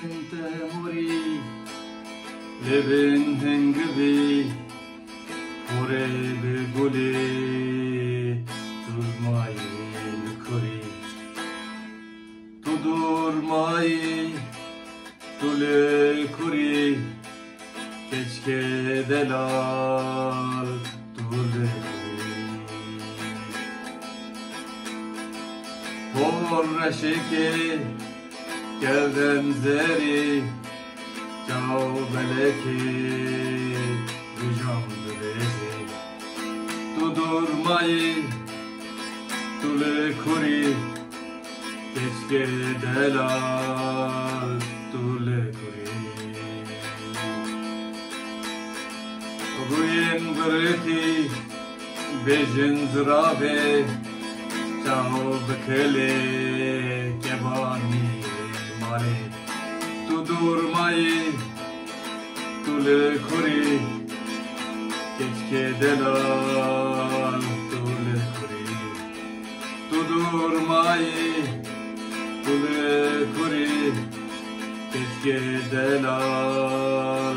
انت مري لبن هنگبی خوره بگلی durmayın kuri tu durmayı tule kuri keşke delal tule por reşiki gelden zeri Ciao beleki Rujam durezi Tu durmayı Tule kuri Keşke delal Tule kuri Ruyen greti Bejin zrabe Ciao bekele Kebani mare Tu durmayı Tule kuri Keşke delal Tule kuri Tu durmayı Tule kuri Keşke delal